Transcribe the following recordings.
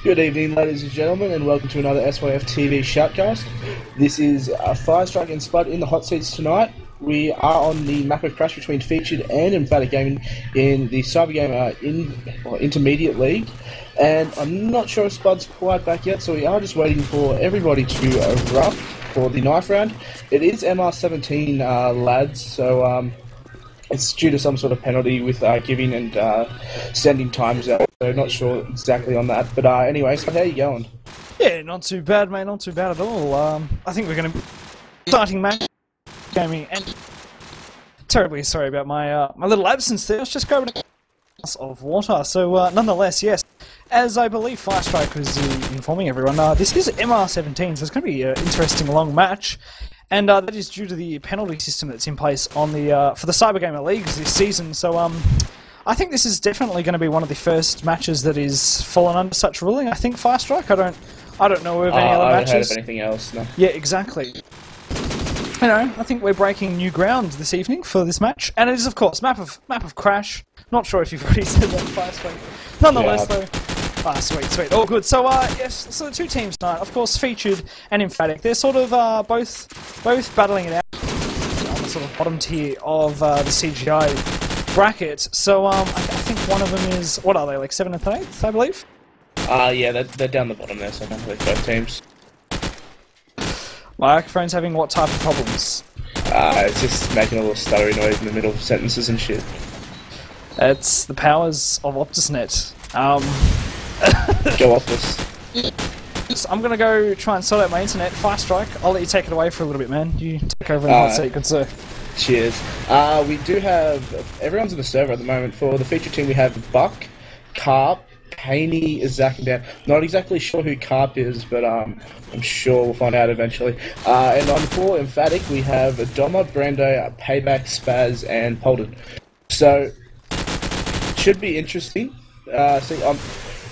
Good evening, ladies and gentlemen, and welcome to another SYF TV shoutcast. This is Firestrike and Spud in the hot seats tonight. We are on the map of Crash between Featured and Emphatic Gaming in the Cybergamer Intermediate League. And I'm not sure if Spud's quite back yet, so we are just waiting for everybody to erupt for the knife round. It is MR17 lads, so it's due to some sort of penalty with giving and sending times out, so not sure exactly on that. But anyway, so how you going? Yeah, not too bad, mate, not too bad at all. I think we're going to be starting match gaming, and terribly sorry about my my little absence there. I was just grabbing a glass of water. So nonetheless, yes, as I believe Firestrike was informing everyone, this is MR17, so it's going to be an interesting long match. And that is due to the penalty system that's in place on the for the Cybergamer Leagues this season. So I think this is definitely going to be one of the first matches that is fallen under such ruling. I think Firestrike. I don't know of any other matches. I haven't heard of anything else. No. Yeah, exactly. You know, I think we're breaking new ground this evening for this match, and it is of course map of Crash. Not sure if you've already said that, Firestrike. Nonetheless, though. Ah, sweet. All good. So, yes, so the two teams tonight, of course, Featured and Emphatic. They're sort of both battling it out on the sort of bottom tier of the CGi bracket. So, I think one of them is, what are they, like 7th and 8th, I believe? Yeah, they're down the bottom there, so I believe both teams. My microphone's having what type of problems? It's just making a little stuttery noise in the middle of sentences and shit. It's the powers of OptusNet. Go Optus. So I'm gonna go try and sort out my internet. Firestrike, I'll let you take it away for a little bit, man. You take over in the hot seat, good sir. Cheers. We do have everyone's on the server at the moment. For the feature team, we have Buck, Carp, Haney, Zach, and Dan. Not exactly sure who Carp is, but I'm sure we'll find out eventually. And on for Emphatic, we have Doma, Brando, Payback, Spaz, and Polden. So should be interesting. So I'm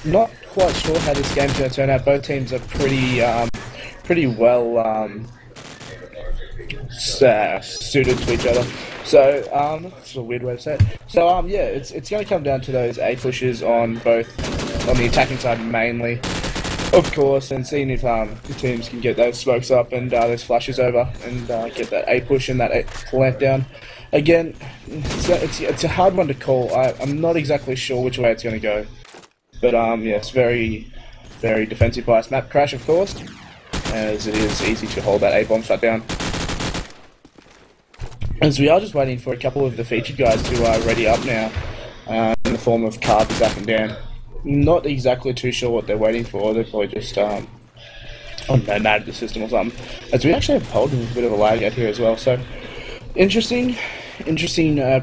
not quite sure how this game's going to turn out. Both teams are pretty well suited to each other. So that's a weird way to say it. So yeah, it's going to come down to those A pushes on the attacking side mainly, of course, and seeing if the teams can get those smokes up and those flashes over and get that A push and that A plant down. Again, it's a hard one to call. I'm not exactly sure which way it's going to go. But yeah, it's very, very defensive biased map. Crash, of course, as it is easy to hold that A-bomb shut down. As we are just waiting for a couple of the featured guys to ready up now, in the form of Carp, Zach, and Dan. Not exactly too sure what they're waiting for. They're probably just, I don't know, mad at the system or something. As we actually have Polden with a bit of a lag out here as well. So interesting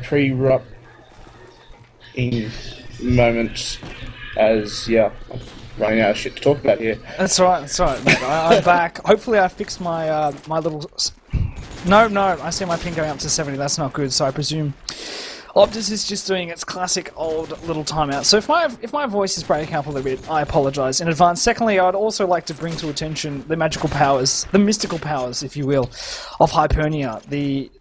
pre-rup in moments. As, yeah, I'm running out of shit to talk about here. That's right, mate. I'm back. Hopefully I fixed my my little... No, I see my ping going up to 70. That's not good, so I presume Optus is just doing its classic old little timeout. So if my voice is breaking up a little bit, I apologise in advance. Secondly, I'd also like to bring to attention the magical powers, the mystical powers, if you will, of Hypernia.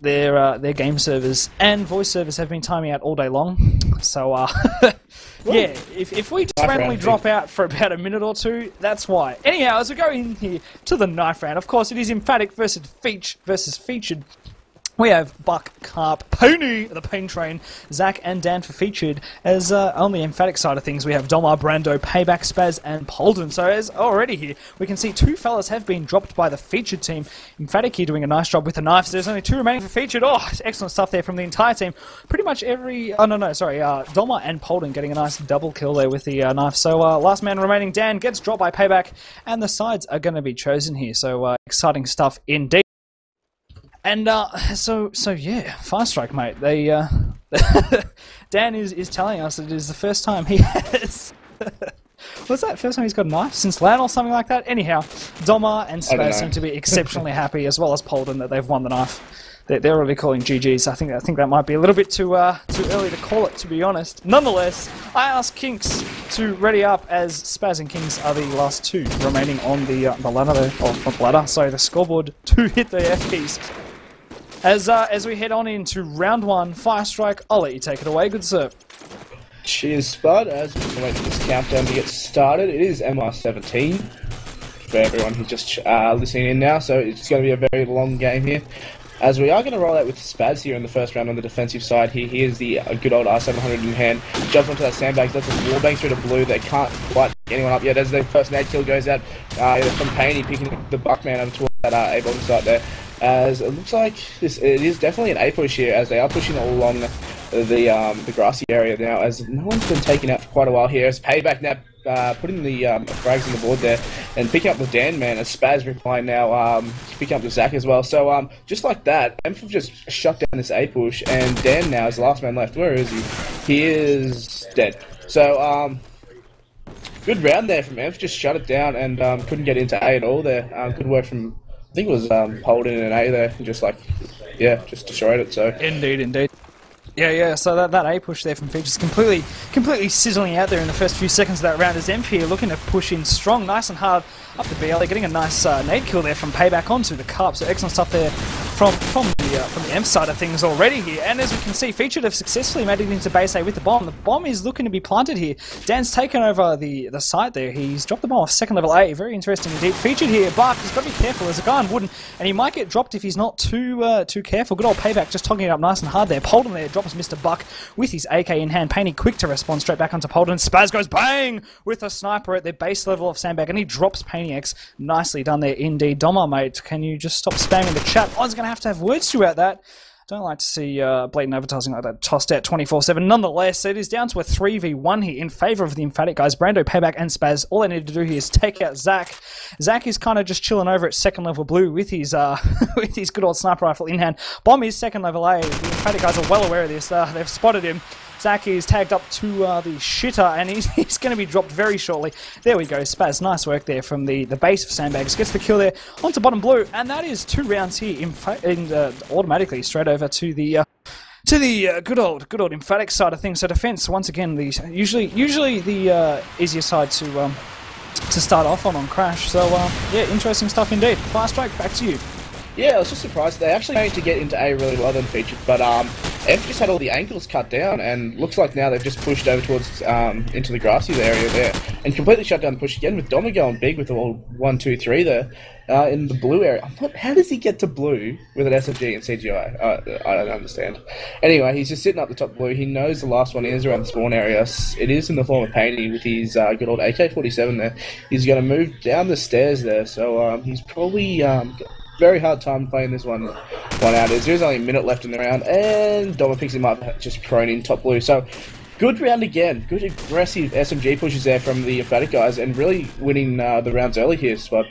Their game servers and voice servers have been timing out all day long. So yeah, if we just randomly drop out for about a minute or two, that's why. Anyhow, as we go in here to the knife round, of course it is Emphatic versus Featured. We have Buck, Carp, Pony, the Pain Train, Zach, and Dan for Featured. As on the Emphatic side of things, we have Doma, Brando, Payback, Spaz, and Polden. So as already here, we can see two fellas have been dropped by the Featured team. Emphatic here doing a nice job with the knives. There's only two remaining for Featured. Oh, excellent stuff there from the entire team. Pretty much every... Oh, no, sorry. Doma and Polden getting a nice double kill there with the knife. So last man remaining, Dan, gets dropped by Payback, and the sides are going to be chosen here. So exciting stuff indeed. And so yeah, Firestrike, mate. They Dan is telling us it is the first time he has. What's that? First time he's got a knife since LAN or something like that. Anyhow, Doma and Spaz seem to be exceptionally happy, as well as Polden, that they've won the knife. They're already calling GGs. I think that might be a little bit too early to call it, to be honest. Nonetheless, I asked Kinks to ready up, as Spaz and Kinks are the last two remaining on the ladder there, or not ladder, sorry, the scoreboard to hit the F keys. As we head on into round one, Firestrike, I'll let you take it away, good sir. Cheers, Spud, as we wait for this countdown to get started. It is MR17 for everyone who's just listening in now, so it's going to be a very long game here. As we are going to roll out with Spaz here in the first round on the defensive side. He is the good old R700 in hand. Jumps onto that sandbag, lets us wallbang through the blue. They can't quite get anyone up yet as their first nade kill goes out from Paney, picking the Buckman over towards that A-bomb site there. As it looks like it is definitely an A push here, as they are pushing along the grassy area now, as no one's been taken out for quite a while here. As Payback now putting the frags on the board there and picking up the Dan man, as Spaz replying now, picking up the Zach as well. So just like that, Emph have just shut down this A push, and Dan now is the last man left. Where is he? He is dead. So good round there from Emph, just shut it down and couldn't get into A at all there. Good work from, I think it was holding an A there, and just just destroyed it. So indeed. Yeah, so that A push there from Features completely sizzling out there in the first few seconds of that round, as Emph here looking to push in strong, nice and hard up the BL. They're getting a nice nade kill there from Payback onto the Carp, so excellent stuff there from the Emph side of things already here. And as we can see, Featured have successfully made it into base A with the bomb. The bomb is looking to be planted here. Dan's taken over the site there. He's dropped the bomb off second level A. Very interesting indeed. Featured here, but he's got to be careful. There's a guy on wooden, and he might get dropped if he's not too careful. Good old Payback just togging it up nice and hard there. Polden there drops Mr. Buck with his AK in hand. Paney quick to respond straight back onto Polden. Spaz goes bang with a sniper at the base level of Sandbag, and he drops Paney X. Nicely done there indeed. Doma, mate, can you just stop spamming the chat? I was going to have words throughout that. Don't like to see blatant advertising like that tossed out 24/7. Nonetheless, it is down to a 3v1 here in favour of the Emphatic guys. Brando, Payback, and Spaz. All they need to do here is take out Zach. Zach is kind of just chilling over at second level blue with his with his good old sniper rifle in hand. Bomb is second level A. The Emphatic guys are well aware of this. They've spotted him. Zach is tagged up to the shitter, and he's going to be dropped very shortly. There we go, Spaz. Nice work there from the base of Sandbags. Gets the kill there onto bottom blue, and that is 2 rounds here automatically straight over to the good old Emphatic side of things. So defense, once again, usually the easier side to start off on Crash. So yeah, interesting stuff indeed. Fast Strike, back to you. Yeah, I was just surprised. They actually managed to get into A really well than Featured, but F just had all the angles cut down, and looks like now they've just pushed over towards into the grassy area there, and completely shut down the push again, with Doma going big with the 1, 2, 3 there in the blue area. How does he get to blue with an SMG and CGI? I don't understand. Anyway, he's just sitting up the top blue. He knows the last one is around the spawn area. It is in the form of Paney with his good old AK-47 there. He's going to move down the stairs there, so he's probably very hard time playing this one out. There's only a minute left in the round, and Doma picks him up, just prone in top blue. So, good round again. Good aggressive SMG pushes there from the Emphatic guys, and really winning the rounds early here, Spud.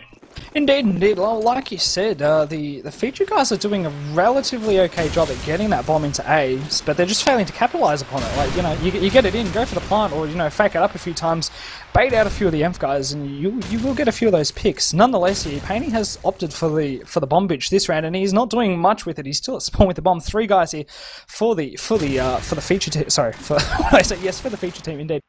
Indeed. Well, like you said, the Feature guys are doing a relatively okay job at getting that bomb into A, but they're just failing to capitalise upon it. Like, you get it in, go for the plant, or, fake it up a few times, bait out a few of the Emph guys, and you will get a few of those picks. Nonetheless, here, Paney has opted for the bomb bitch this round, and he's not doing much with it. He's still at spawn with the bomb. 3 guys here for the Feature team. Sorry, for the Feature team, indeed.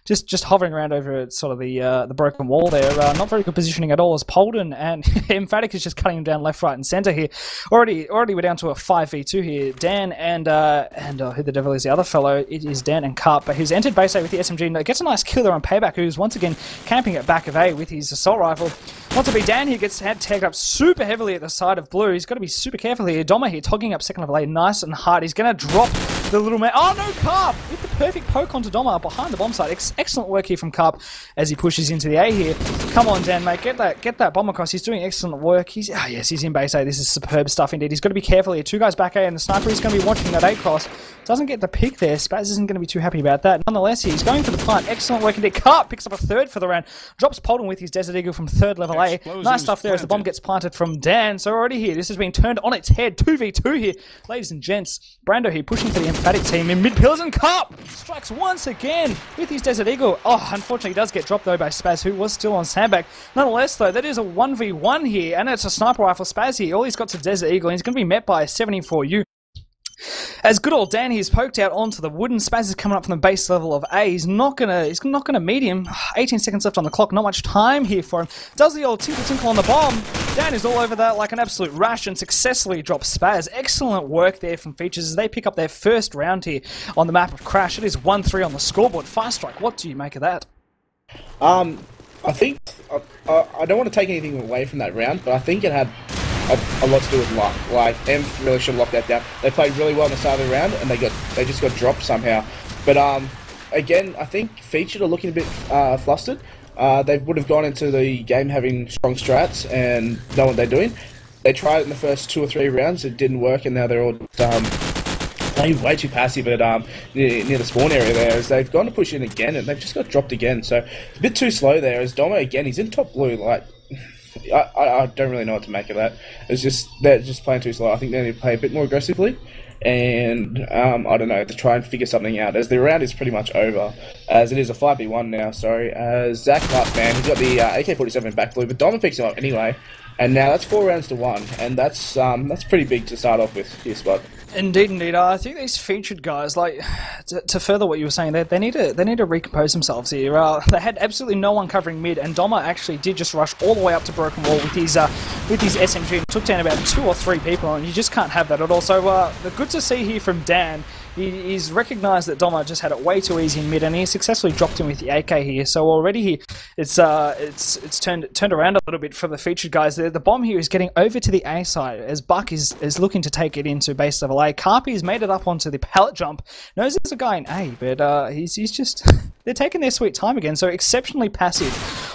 Just hovering around over sort of the broken wall there. Not very good positioning at all, as Polden and Emphatic is just cutting him down left, right, and centre here. Already we're down to a 5v2 here. Dan and who the devil is the other fellow? It is Dan and Carp, but who's entered base A with the SMG. And gets a nice kill there on Payback, who's once again camping at back of A with his assault rifle. Wants to be Dan here, gets tagged up super heavily at the side of blue. He's got to be super careful here. Doma here, togging up second level A, nice and hard. He's going to drop the little man. Oh no, Carp! With the perfect poke onto Doma behind the bomb site. Excellent work here from Carp as he pushes into the A here. Come on, Dan, mate, get that bomb across. He's doing excellent work. He's in base A. This is superb stuff indeed. He's got to be careful here. 2 guys back A, and the sniper is going to be watching that A cross. Doesn't get the pick there. Spaz isn't going to be too happy about that. Nonetheless, he's going for the plant. Excellent work indeed. Carp picks up a 3rd for the round. Drops Polden with his Desert Eagle from 3rd level A. Nice stuff there as the bomb gets planted from Dan. So already here, this has been turned on its head. 2v2 here, ladies and gents. Brando here pushing for the Emphatic team in mid pillars, and Carp strikes once again with his Desert Eagle. Oh, unfortunately, he does get dropped though by Spaz, who was still on Sandbag. Nonetheless, though, that is a 1v1 here, and it's a sniper rifle. Spaz here, all he's got to Desert Eagle, and he's going to be met by a 74U. As good old Dan he's poked out onto the wooden. Spaz is coming up from the base level of A. He's not gonna meet him. 18 seconds left on the clock. Not much time here for him. Does the old tinkle on the bomb. Dan is all over that like an absolute rash and successfully drops Spaz. Excellent work there from Features as they pick up their first round here on the map of Crash. It is 1-3 on the scoreboard. Fire Strike, what do you make of that? I think I don't want to take anything away from that round, but I think it had a lot to do with luck. Like, Emph really should have locked that down. They played really well in the start of the round, and they just got dropped somehow. But again, I think Featured are looking a bit flustered. They would have gone into the game having strong strats and know what they're doing. They tried it in the first 2 or 3 rounds, it didn't work, and now they're all playing way too passive at near the spawn area there, as they've gone to push in again, and they've just got dropped again. So it's a bit too slow there, as Domo, again, he's in top blue. Like, I don't really know what to make of that. It's just, they're just playing too slow. I think they need to play a bit more aggressively. And I don't know, to try and figure something out, as the round is pretty much over, as it is a 5v1 now. Sorry, as Zach last man, he's got the AK-47 back blue, but Dom picks him up anyway, and now that's 4 rounds to 1, and that's pretty big to start off with here, Spud. Indeed, indeed. I think these Featured guys, like, to further what you were saying, they need to recompose themselves here. They had absolutely no one covering mid, and Doma actually did just rush all the way up to Broken Wall with his SMG and took down about 2 or 3 people, and you just can't have that at all. So, good to see here from Dan. He's recognised that Doma just had it way too easy in mid, and he successfully dropped him with the AK here. So already it's turned around a little bit for the Featured guys. The bomb here is getting over to the A side as Buck is looking to take it into base level A. Carpy's made it up onto the pallet jump. Knows there's a guy in A, but he's just they're taking their sweet time again. So exceptionally passive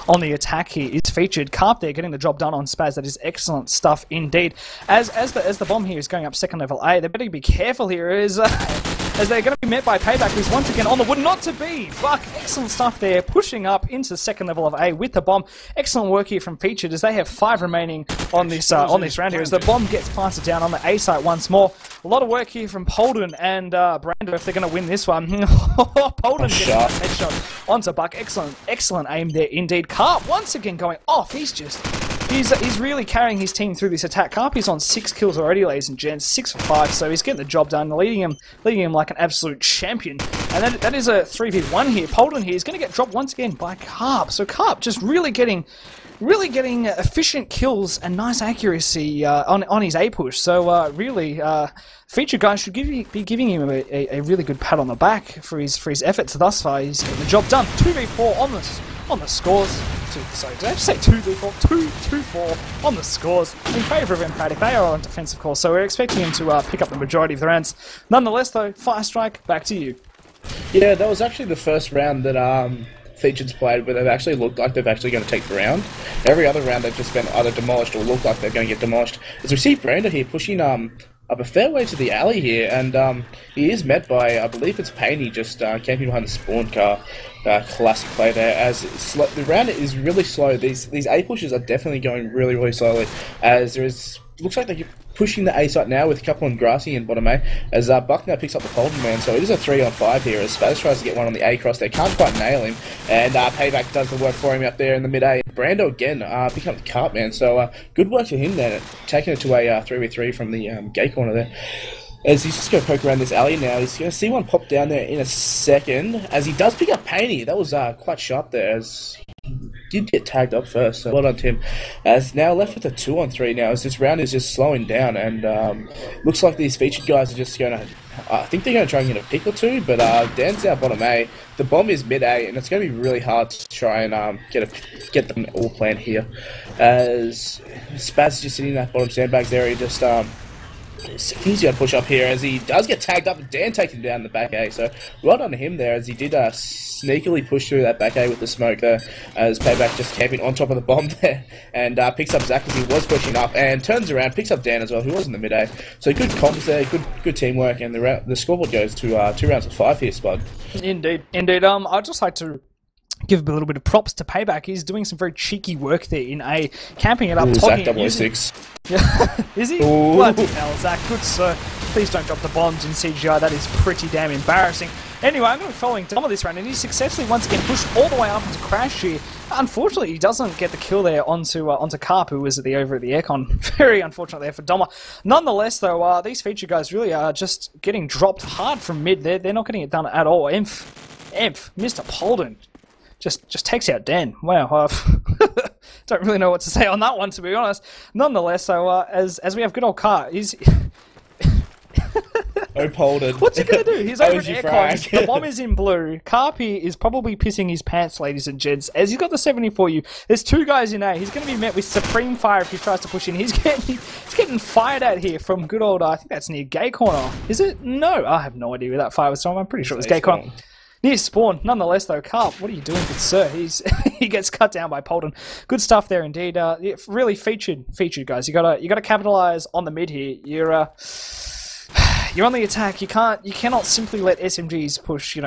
on the attack here is Featured. Carp there getting the job done on Spaz. That is excellent stuff indeed. As the bomb here is going up second level A, they better be careful here as they're going to be met by Payback, who's once again on the wood. Not to be! Buck, excellent stuff there, pushing up into the second level of A with the bomb. Excellent work here from Featured as they have 5 remaining on this round here as the bomb gets planted down on the A site once more. A lot of work here from Polden and Brando if they're going to win this one. Polden gets a headshot onto Buck. Excellent aim there indeed. Carp once again going off. He's really carrying his team through this attack. Carp is on 6 kills already, ladies and gents. 6 for 5, so he's getting the job done, leading him like an absolute champion. And that is a 3v1 here. Polden here is going to get dropped once again by Carp. So Carp just really getting efficient kills and nice accuracy on his A push. So really, Featured guys should be giving him a really good pat on the back for his efforts thus far. He's getting the job done. 2v4 on the scores. Sorry, did I just say 2v4? 2-4 on the scores in favour of Emphatic. They are on defensive course, so we're expecting him to pick up the majority of the rounds. Nonetheless, though, Fire Strike, back to you. Yeah, that was actually the first round that Featured's played where they've actually looked like they're actually going to take the round. Every other round they've just been either demolished or look like they're going to get demolished. As we see Brando here pushing up a fair way to the alley here, and he is met by, I believe it's Payne, just camping behind the spawn car. Classic play there, as the round is really slow. These A pushes are definitely going really slowly, as looks like they're pushing the A site now with a couple on Grassy and bottom A, as Buck now picks up the Polden man, so it is a 3-on-5 here, as Spaz tries to get one on the A cross. They can't quite nail him, and Payback does the work for him up there in the mid A. Brando again picking up the Carp man, so good work for him there, taking it to a 3v3 from the gate corner there. As he's just going to poke around this alley now, he's going to see one pop down there in a second, as he does pick up Paney. That was quite sharp there, as he did get tagged up first, so well done to him. As now left with a 2-on-3 now, as this round is just slowing down, and looks like these Featured guys are just going to, I think they're going to try and get a pick or two, but Dan's out bottom A. The bomb is mid A, and it's going to be really hard to try and get them all planned here. As Spaz is just sitting in that bottom sandbags area, just he's got to push up here, as he does get tagged up. Dan takes him down the back A, so well done to him there, as he did sneakily push through that back A with the smoke there, as Payback just camping on top of the bomb there, and picks up Zach as he was pushing up, and turns around, picks up Dan as well, who was in the mid A. So good comms there, good teamwork, and the scoreboard goes to 2 rounds of 5 here, Spud. Indeed. I'd just like to give a little bit of props to Payback. He's doing some very cheeky work there in A, camping it up. Zach 006. Yeah, is he? Ooh. Bloody hell, Zach. Good sir. Please don't drop the bombs in CGI. That is pretty damn embarrassing. Anyway, I'm going to be following Dom this round, and he's successfully once again pushed all the way up into Crash here. Unfortunately, he doesn't get the kill there onto Carp, who was over at the aircon. Very unfortunate there for Doma. Nonetheless, though, these Featured guys really are just getting dropped hard from mid. They're not getting it done at all. Emph, Mr. Polden just takes out Dan. Wow. don't really know what to say on that one, to be honest. Nonetheless, so as we have good old Car, he's Oh, Polden. what's he gonna do? He's over at Oji aircons. frag. The bomb is in blue. Carpy is probably pissing his pants, ladies and gents, as he's got the 70 for you. There's two guys in A. He's gonna be met with supreme fire if he tries to push in. He's getting fired at here from good old. I think that's near Gay Corner. Is it? No, I have no idea where that fire was from. I'm pretty sure it was Gay Corner. Near spawn. Nonetheless, though, Carp, what are you doing, good sir? He gets cut down by Polden. Good stuff there, indeed. Yeah, really featured, guys. You gotta capitalize on the mid here. You're on the attack. You cannot simply let SMGs push,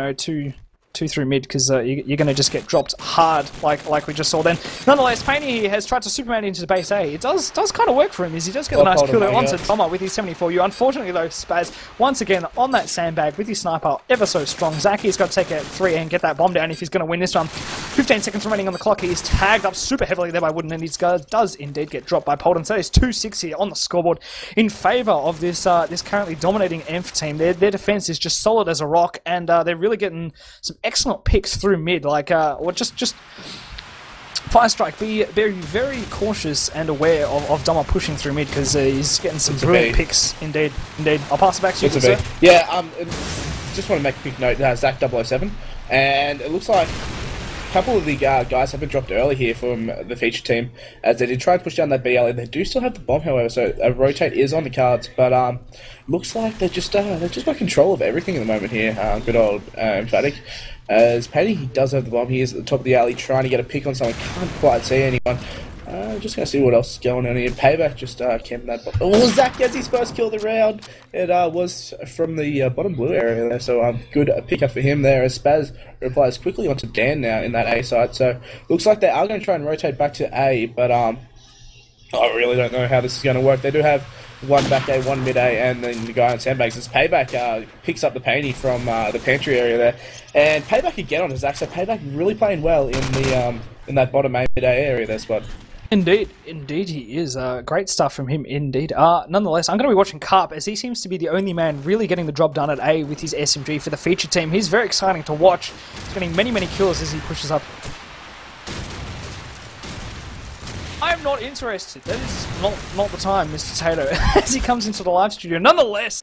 two through mid, because you're going to just get dropped hard, like we just saw then. Nonetheless, Painty here has tried to Superman into the base A. It does kind of work for him, as he does get a nice kill there onto Bomber with his 74U. Unfortunately, though, Spaz, once again, on that sandbag with his sniper, ever so strong. Zaki's got to take out 3 and get that bomb down if he's going to win this one. 15 seconds remaining on the clock. He's tagged up super heavily there by Wooden, and he does indeed get dropped by Polden. So there's 2-6 here on the scoreboard in favour of this currently dominating Emph team. Their defence is just solid as a rock, and they're really getting some excellent picks through mid, or just Firestrike, be very cautious and aware of Doma pushing through mid, because he's getting some brilliant picks. Indeed. I'll pass it back to you, sir. Yeah, just want to make a quick note. Zach 007, and it looks like a couple of the guys have been dropped early here from the feature team, as they did try and push down that BL. They do still have the bomb, however, so a rotate is on the cards, but looks like they've just got control of everything at the moment here. Good old Emphatic. As Paddy, he does have the bomb. He is at the top of the alley trying to get a pick on someone. Can't quite see anyone. Just going to see what else is going on here. Payback just camping that bomb. Oh, Zach gets his first kill of the round. It was from the bottom blue area there, so good pick up for him there, as Spaz replies quickly onto Dan now in that A side. So looks like they are going to try and rotate back to A, but I really don't know how this is going to work. They do have one back A, one mid A, and then the guy on sandbags. As Payback picks up the painty from the pantry area there, and Payback again on his Zach. So Payback really playing well in that bottom A, mid A area there, Spot. Indeed he is. Great stuff from him, indeed. Nonetheless, I'm going to be watching Carp, as he seems to be the only man really getting the job done at A with his SMG for the feature team. He's very exciting to watch. He's getting many kills as he pushes up. I am not interested. That is not the time, Mr. Tato, as he comes into the live studio. Nonetheless,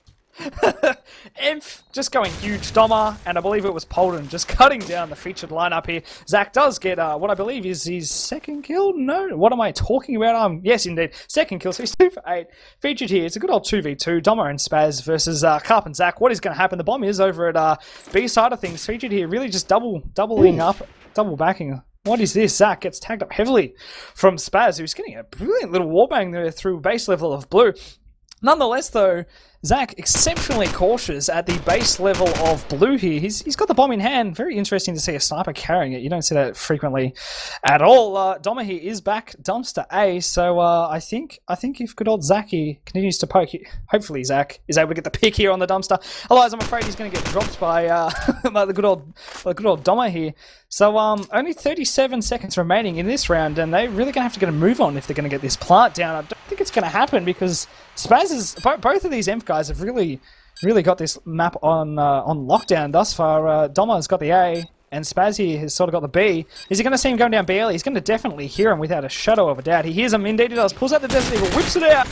Emph just going huge. Doma, and I believe it was Polden, just cutting down the featured lineup here. Zach does get what I believe is his second kill. No, what am I talking about? Yes, indeed, second kill. So he's 2 for 8. Featured here, it's a good old 2v2. Doma and Spaz versus Carp and Zach. What is going to happen? The bomb is over at B side of things. Featured here, really just doubling up, double backing. What is this? Zach gets tagged up heavily from Spaz, who's getting a brilliant little warbang there through base level of blue. Nonetheless, though, Zach exceptionally cautious at the base level of blue here. He's got the bomb in hand. Very interesting to see a sniper carrying it. You don't see that frequently at all. Doma here is back dumpster A, so I think if good old Zachy continues to poke, hopefully Zach is able to get the pick here on the dumpster. Otherwise, I'm afraid he's going to get dropped by by the good old Doma here. So only 37 seconds remaining in this round, and they're really going to have to get a move on if they're going to get this plant down. I don't think it's going to happen, because Spaz is both of these Emph guys have really got this map on lockdown thus far. Doma's got the A, and Spaz here has sort of got the B. Is he going to see him going down B early? He's going to definitely hear him without a shadow of a doubt. He hears him, indeed he does. Pulls out the Desert Eagle, whips it out.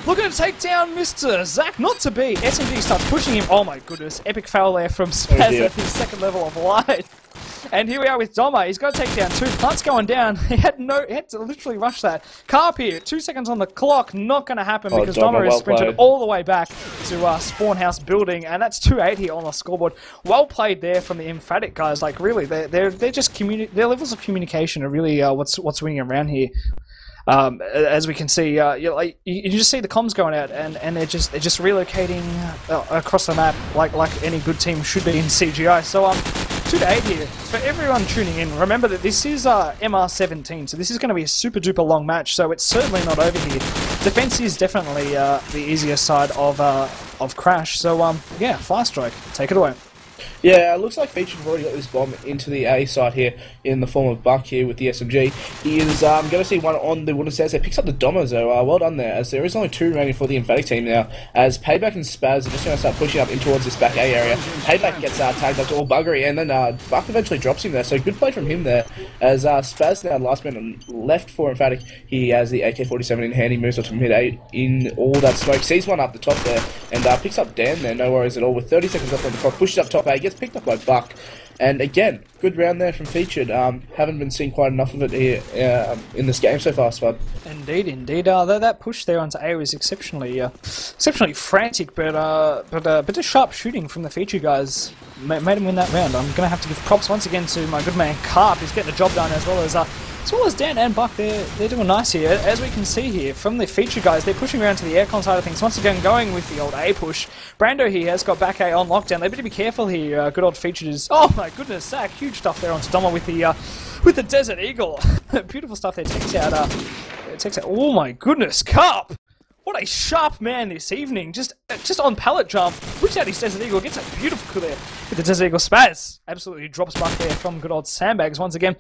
Looking to take down Mr. Zach, not to be. SMG starts pushing him. Oh my goodness, epic foul there from Spaz at his second level of light. And here we are with Doma. He's got to take down 2. Plant's going down. He had to literally rush that. Carp here, 2 seconds on the clock. Not going to happen, because Doma is sprinted all the way back to Spawn House building, and that's 2-8 here on the scoreboard. Well played there from the Emphatic guys. Like really, they're just their levels of communication are really what's winning around here. As we can see, you just see the comms going out, and they're just relocating across the map like any good team should be in CGI. So 2-8 here for everyone tuning in. Remember that this is MR17, so this is going to be a super duper long match. So it's certainly not over here. Defense is definitely the easier side of Crash. So yeah, Firestrike, take it away. Yeah, it looks like Featured have already got this bomb into the A side here in the form of Buck here with the SMG. He is going to see one on the wooden stairs. He picks up the Dommer, though. Well done there, as there is only 2 remaining for the Emphatic team now, as Payback and Spaz are just going to start pushing up in towards this back A area. Payback gets tagged up to all buggery, and then Buck eventually drops him there, so good play from him there, as Spaz now last man left for Emphatic. He has the AK-47 in hand. He moves on to mid-8 in all that smoke, sees one up the top there, and picks up Dan there, no worries at all, with 30 seconds left on the clock, pushes up top A, gets picked up by Buck, and again, good round there from Featured. Haven't been seeing quite enough of it here in this game so far, Spud. Indeed, indeed. That push there onto A was exceptionally frantic, but just sharp shooting from the Featured guys made him win that round. I'm going to have to give props once again to my good man Carp. He's getting the job done as well as Dan and Buck. They're doing nice here. As we can see here from the Featured guys, they're pushing around to the aircon side of things. Once again, going with the old A push. Brando here has got back A on lockdown. They better be careful here. Good old Featured is, oh my goodness, Zach, huge stuff there onto Doma with the Desert Eagle. Beautiful stuff there. Takes out. Oh my goodness, Carp! What a sharp man this evening. Just on pallet jump, whips out his Desert Eagle, gets a beautiful kill there with the Desert Eagle. Spaz absolutely drops back there from good old Sandbags once again.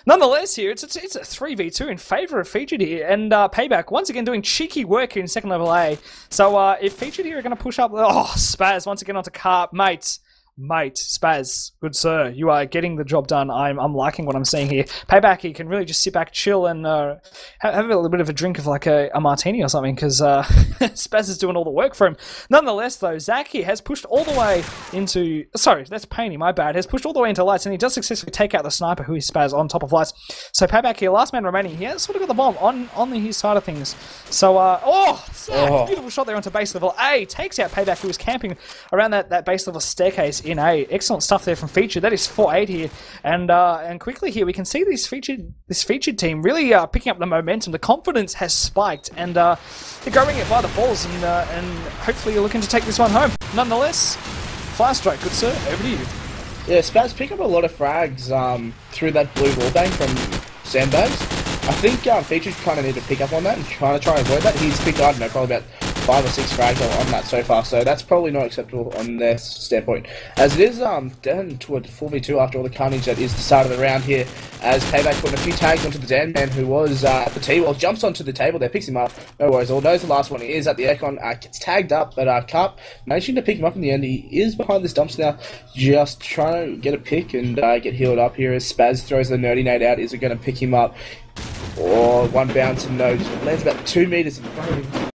Nonetheless here, it's a 3v2 in favour of Featured here, and Payback once again doing cheeky work here in second level A. So if Featured here are going to push up, oh, Spaz once again onto Carp, Mate, Spaz, good sir, you are getting the job done. I'm liking what I'm seeing here. Payback, he can really just sit back, chill, and have a little bit of a drink of like a martini or something, because Spaz is doing all the work for him. Nonetheless, though, Zach here has pushed all the way into... Sorry, that's Painty, my bad. Has pushed all the way into Lights, and he does successfully take out the sniper, who is Spaz, on top of Lights. So Payback here, last man remaining, he has sort of got the bomb on his side of things. So, Zach, beautiful shot there onto base level A. Takes out Payback, who was camping around that base level staircase in A. Excellent stuff there from Featured. That is 4-8 here, and quickly here we can see this featured team really picking up the momentum. The confidence has spiked, and they're going it by the balls, and hopefully you're looking to take this one home. Nonetheless, Fire Strike, good sir, over to you. Yeah, Spaz pick up a lot of frags through that blue wallbang from Sandbags. I think Featured kind of need to pick up on that and try and avoid that. He's picked, I don't know, probably about 5 or 6 frags on that so far, so that's probably not acceptable on their standpoint. As it is down to a 4v2 after all the carnage that is the start of the round here, as Payback putting a few tags onto the Dan man who was at the T-wall, jumps onto the table there, picks him up, no worries, all knows the last one he is at the aircon, gets tagged up, but Carp managing to pick him up in the end. He is behind this dumps now, just trying to get a pick and get healed up here as Spaz throws the nerdy nade out. Is it going to pick him up? Or one bounce and no, just lands about 2 meters in front of him.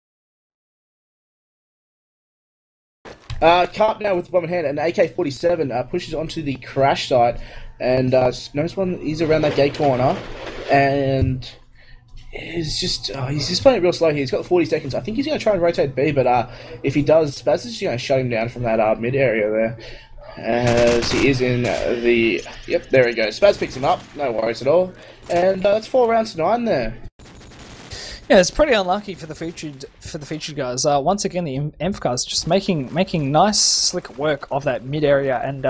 Carp now with the bomb in hand, and AK-47 pushes onto the crash site, and knows one is around that gate corner, and he's just playing it real slow here. He's got 40 seconds. I think he's going to try and rotate B, but if he does, Spaz is just going to shut him down from that mid area there. As he is in the... Yep, there he goes. Spaz picks him up, no worries at all, and that's 4 rounds to 9 there. Yeah, it's pretty unlucky for the featured guys. Once again, the Emph guys just making nice, slick work of that mid area, and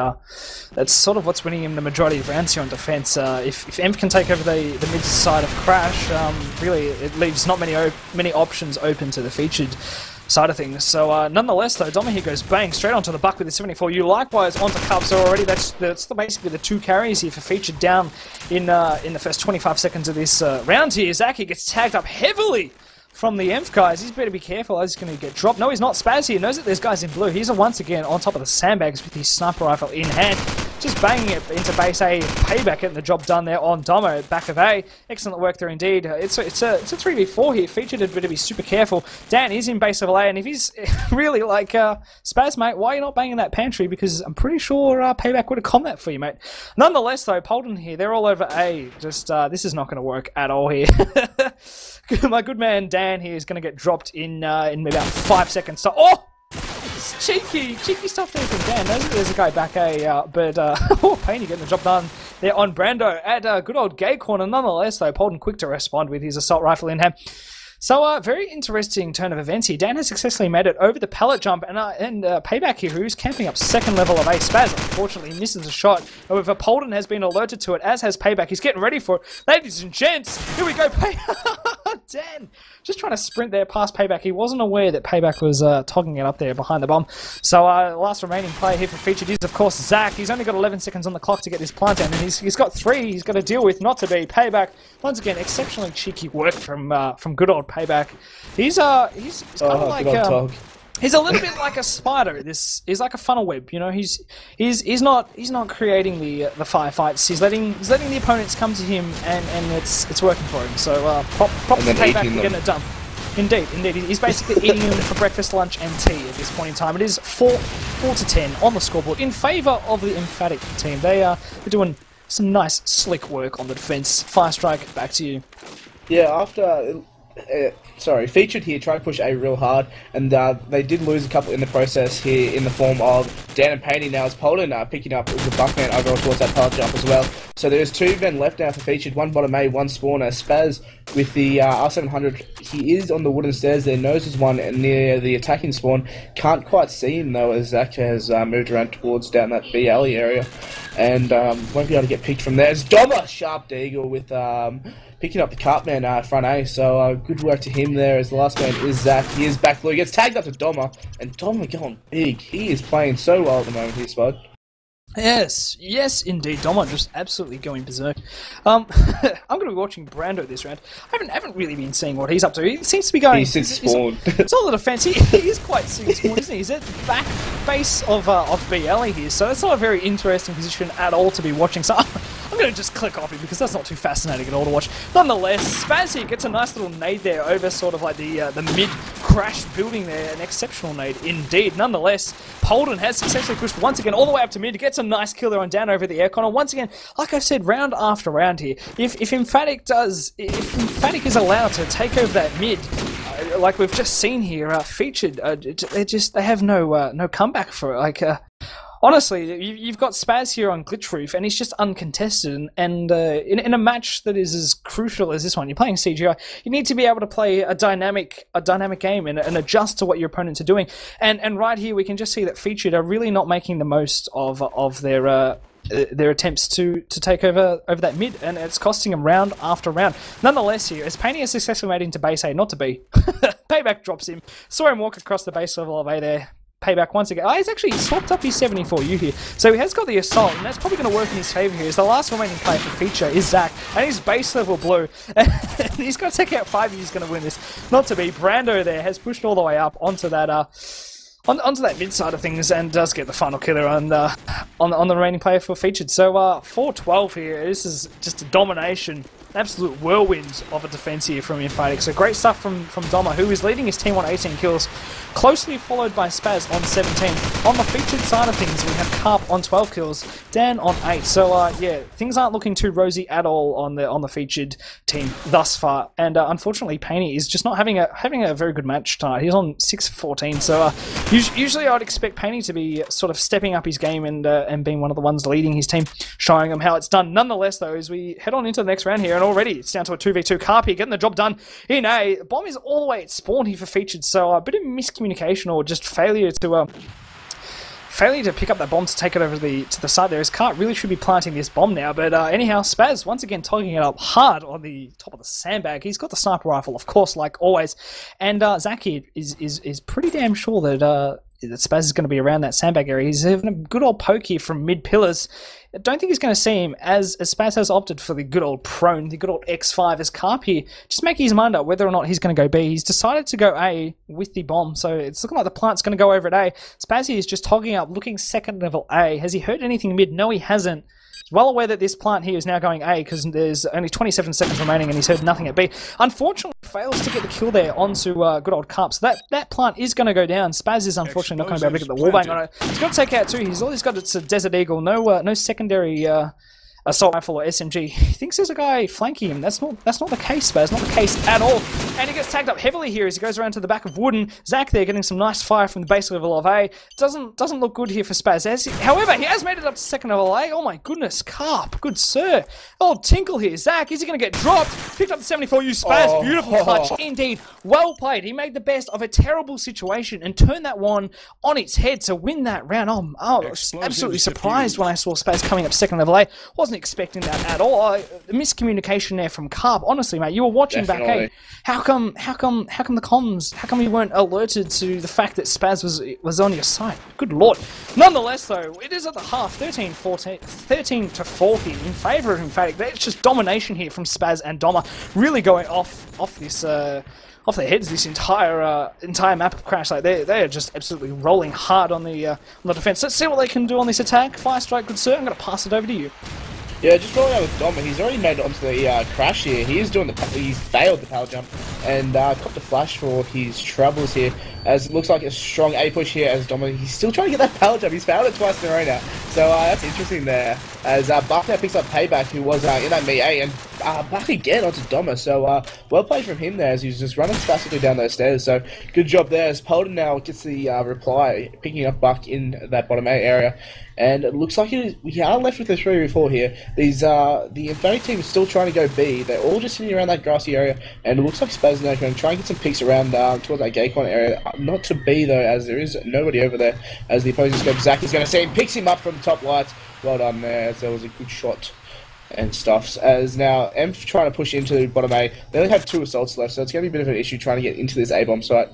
that's sort of what's winning him the majority of rounds here on defense. If Emph can take over the mid side of Crash, really it leaves not many options open to the featured side of things. So nonetheless, though, Doma here goes bang straight onto the Buck with the 74U. Likewise onto Cup. So already that's basically the 2 carries here for featured down in the first 25 seconds of this round here. Zaki gets tagged up heavily from the Emph guys. He's better be careful as he's going to get dropped. No, he's not. Spaz here knows that there's guys in blue. He's once again on top of the sandbags with his sniper rifle in hand. Just banging it into base A. Payback getting the job done there on Domo at back of A. Excellent work there indeed. It's a 3v4 here. Featured had better be super careful. Dan is in base level A, and if he's really like Spaz, mate, why are you not banging that pantry? Because I'm pretty sure Payback would have called that for you, mate. Nonetheless, though, Polden here, they're all over A. Just this is not going to work at all here. My good man Dan here is going to get dropped in about 5 seconds. So, oh! Cheeky stuff there from Dan. There's a guy back A, but Painty getting the job done there on Brando at good old gay corner. Nonetheless, though, Polden quick to respond with his assault rifle in hand. So, very interesting turn of events here. Dan has successfully made it over the pallet jump, and Payback here, who's camping up second level of A. Spaz, unfortunately, misses a shot. However, Polden has been alerted to it, as has Payback. He's getting ready for it. Ladies and gents, here we go. 10. Just trying to sprint there past Payback. He wasn't aware that Payback was togging it up there behind the bomb. So last remaining player here for Featured is, of course, Zach. He's only got 11 seconds on the clock to get this plant down, and he's got 3 he's got to deal with, not to be. Payback, once again, exceptionally cheeky work from good old Payback. He's kind of like... He's a little bit like a spider. This is like a funnel web, you know. He's not creating the firefights. He's letting the opponents come to him, and it's working for him. So props to Payback for getting it done. Indeed. He's basically eating them for breakfast, lunch, and tea at this point in time. It is 4-10 on the scoreboard in favour of the Emphatic team. They're doing some nice slick work on the defence. Firestrike, back to you. Yeah, after. Featured here, trying to push A real hard, and they did lose a couple in the process here in the form of Dan and Paney. Now, as Poland picking up the Buckman overall towards that power jump as well. So there's 2 men left now for Featured, 1 bottom A, 1 spawner. Spaz with the R700, he is on the wooden stairs there, noses one near the attacking spawn. Can't quite see him though, as Zach has moved around towards down that B alley area, and won't be able to get picked from there. It's Doma, sharp deagle with picking up the Cartman front A, so good work to him there, as the last man is Zach. He is back blue, he gets tagged up to Doma, and Doma going big. He is playing so well at the moment here, Spud. Yes, indeed. Doma just absolutely going berserk. I'm going to be watching Brando this round. I haven't really been seeing what he's up to. He seems to be going... He's in spawn. It's all a little fancy. He is quite sitting spawn, isn't he? He's at the back base of BLA here, so that's not a very interesting position at all to be watching. So I'm going to just click off it because that's not too fascinating at all to watch. Nonetheless, Spaz here gets a nice little nade there over sort of like the mid-crash building there. An exceptional nade indeed. Nonetheless, Polden has successfully pushed once again all the way up to mid. Gets a nice kill there on down over the aircon. And once again, like I said, round after round here, if Emphatic is allowed to take over that mid, like we've just seen here, Featured, they have no comeback for it. Like, honestly, you've got Spaz here on Glitch Roof, and he's just uncontested. And in a match that is as crucial as this one, you're playing CGi. You need to be able to play a dynamic game and adjust to what your opponents are doing. And right here, we can just see that Featured are really not making the most of their attempts to take over that mid, and it's costing them round after round. Nonetheless, here, as Paney has successfully made into base A, not to be, Payback drops him. Saw him walk across the base level of A there. Payback once again. He's actually swapped up his 74U here. So he has got the assault, and that's probably going to work in his favour here. As the last remaining player for Feature is Zach, and he's base level blue. And he's got to take out 5 if he's going to win this. Not to be. Brando there has pushed all the way up onto that onto that mid side of things, and does get the final killer on the remaining player for Featured. So 4-12 here. This is just a domination. Absolute whirlwind of a defense here from Emphatic. So great stuff from Doma, who is leading his team on 18 kills, closely followed by Spaz on 17. On the Featured side of things, we have Carp on 12 kills, Dan on 8. So yeah, things aren't looking too rosy at all on the Featured team thus far. And unfortunately, Paney is just not having a very good match tonight. He's on 6-14. So usually I'd expect Paney to be sort of stepping up his game and being one of the ones leading his team, showing them how it's done. Nonetheless, though, as we head on into the next round here, and already it's down to a 2v2. Carp here getting the job done in A. Bomb is all the way at spawn here for Featured, so a bit of miscommunication or just failure to pick up that bomb to take it over to the side there. As Carp really should be planting this bomb now, but anyhow, Spaz once again togging it up hard on the top of the sandbag. He's got the sniper rifle, of course, like always, and Zach here is pretty damn sure that Spaz is going to be around that sandbag area. He's having a good old poke here from mid pillars. I don't think he's going to see him, as Spaz has opted for the good old prone, the good old X5, as Carp here just making his mind up whether or not he's going to go B. He's decided to go A with the bomb, so it's looking like the plant's going to go over at A. Spaz here is just togging up, looking second level A. Has he heard anything mid? No, he hasn't. He's well aware that this plant here is now going A because there's only 27 seconds remaining and he's heard nothing at B. Unfortunately, fails to get the kill there onto good old Carp. So that plant is going to go down. Spaz is unfortunately not going to be able to get the wallbang on it. He's got to take out 2. All he's got is a Desert Eagle. No secondary assault rifle or SMG. He thinks there's a guy flanking him. That's not the case, Spaz. Not the case at all. And he gets tagged up heavily here as he goes around to the back of Wooden. Zach there getting some nice fire from the base level of A. Doesn't look good here for Spaz. However, he has made it up to second level A. Oh my goodness, Carp. Good sir. Oh, Tinkle here. Zach, is he going to get dropped? Picked up the 74U Spaz. Oh. Beautiful clutch indeed. Well played. He made the best of a terrible situation and turned that one on its head to win that round. I was absolutely surprised when I saw Spaz coming up second level A. Wasn't wasn't expecting that at all. The miscommunication there from Carp. Honestly, mate, you were watching back. Hey, how come the comms? How come you weren't alerted to the fact that Spaz was on your side? Good lord. Nonetheless, though, it is at the half, 13 to 4 here in favour of Emphatic. It's just domination here from Spaz and Doma, really going off this. Off their heads this entire map of Crash. Like they are just absolutely rolling hard on the defense. Let's see what they can do on this attack. Fire Strike, good sir. I'm going to pass it over to you. Yeah, just rolling out with Dom. He's already made it onto the Crash here. He's failed the power jump and copped a flash for his troubles here. As it looks like a strong A push here as Dom. He's still trying to get that power jump. He's failed it twice in a row now. So that's interesting there. As Buck now picks up Payback, who was in that ME-A, and back again onto Doma. So well played from him there as he's just running spastically down those stairs. So good job there as Polden now gets the reply, picking up Buck in that bottom A area. And it looks like we are left with a 3v4 here. The Emphatic team is still trying to go B. They're all just sitting around that grassy area, and it looks like Spaz now going to try and get some picks around towards that Gaycon area. Not to B though, as there is nobody over there. As the opposing scope, Zach is going to see him, picks him up from the top lights. Well done there, as there was a good shot and stuff. As now Emph trying to push into bottom A. They only have 2 assaults left, so it's going to be a bit of an issue trying to get into this A-bomb site.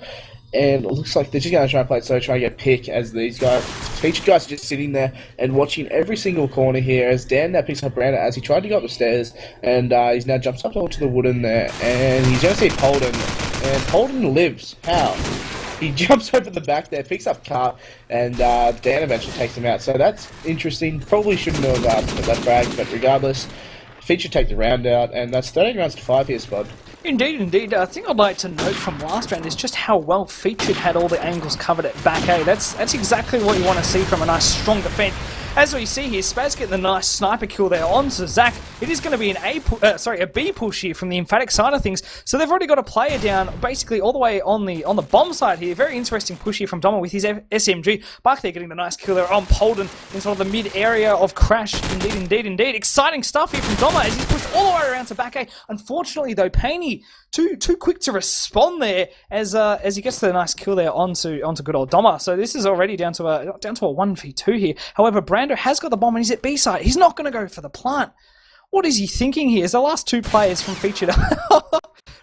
And it looks like they're just going to try and play it slow, try and get pick as these guys, featured guys are just sitting there and watching every single corner here as Dan now picks up Brandon as he tried to go up the stairs, and he's now jumps up onto the wooden there, and he's going to see Polden, and Polden lives. How? He jumps over the back there, picks up Carp, and Dan eventually takes him out. So that's interesting. Probably shouldn't have put that frag, but regardless, Feature take the round out, and that's 13 rounds to 5 here, Spud. Indeed, indeed. I think I'd like to note from last round is just how well Featured had all the angles covered at back A. That's exactly what you want to see from a nice strong defense. As we see here, Spaz getting the nice sniper kill there onto Zach. It is going to be an a B push here from the Emphatic side of things. So they've already got a player down, basically all the way on the bomb side here. Very interesting push here from Doma with his SMG. Buck there getting the nice kill there on Polden in sort of the mid area of Crash. Indeed, indeed, indeed. Exciting stuff here from Doma as he's pushed all the way around to back A. Unfortunately though, Paney too quick to respond there as he gets the nice kill there onto good old Doma. So this is already down to a 1v2 here. However, Brando has got the bomb and he's at B side. He's not going to go for the plant. What is he thinking here? Is the last 2 players from Featured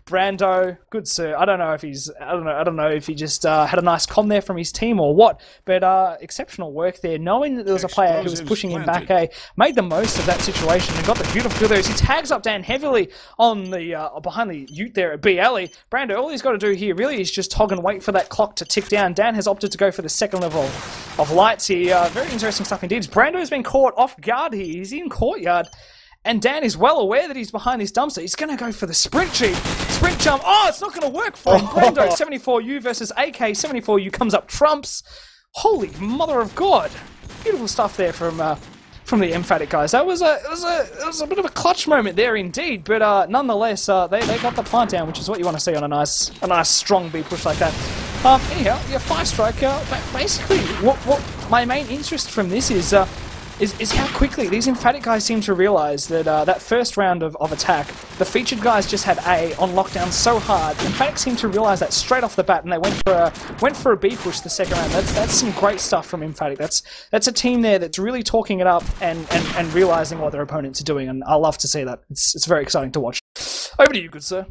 Brando, good sir. I don't know if he just had a nice comm there from his team or what, but exceptional work there. Knowing that there was a player who was pushing him back A, made the most of that situation and got the beautiful kill there. As he tags up Dan heavily on the behind the ute there at B alley. Brando, all he's got to do here really is just hog and wait for that clock to tick down. Dan has opted to go for the second level of lights here. Very interesting stuff indeed. Brando has been caught off guard here. He's in courtyard. And Dan is well aware that he's behind this dumpster. He's going to go for the sprint jump. Oh, it's not going to work for him. Brando, 74U versus AK. 74U comes up trumps. Holy mother of God. Beautiful stuff there from the Emphatic guys. That was a bit of a clutch moment there indeed. But nonetheless, they got the plant down, which is what you want to see on a nice strong B push like that. Anyhow, yeah, 5 strike. Basically, what my main interest from this is how quickly these Emphatic guys seem to realise that that first round of attack, the Featured guys just had A on lockdown so hard. Emphatic seem to realise that straight off the bat, and they went for a B push the second round. That's some great stuff from Emphatic. That's a team there that's really talking it up and realising what their opponents are doing, and I love to see that. It's very exciting to watch. Over to you, good sir.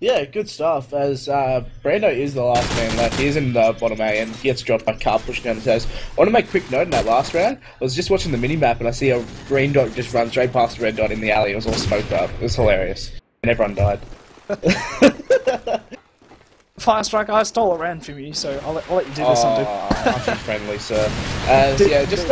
Yeah, good stuff, as Brando is the last man left. He's in the bottom A, and he gets dropped by Carp pushing down the stairs. I want to make a quick note in that last round. I was just watching the mini-map, and I see a green dot just run straight past the red dot in the alley. It was all smoked up. It was hilarious. And everyone died. Fire Strike, I stole a round from you, so I'll let you do this one, dude. Aren't you friendly, sir? Yeah, just,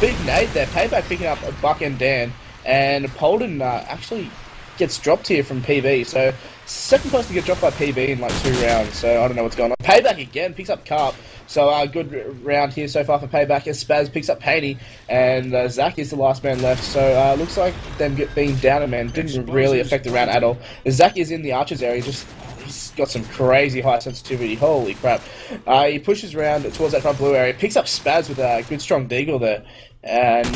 big nade there. Payback picking up Buck and Dan, and Polden actually gets dropped here from PB, so second person to get dropped by PB in like 2 rounds, so I don't know what's going on. Payback again, picks up Carp, so good round here so far for Payback as Spaz picks up Paney, and Zach is the last man left, so looks like them being down a man didn't really affect the round at all. Zach is in the Archers area, he's got some crazy high sensitivity, holy crap. He pushes around towards that front blue area, picks up Spaz with a good strong deagle there, and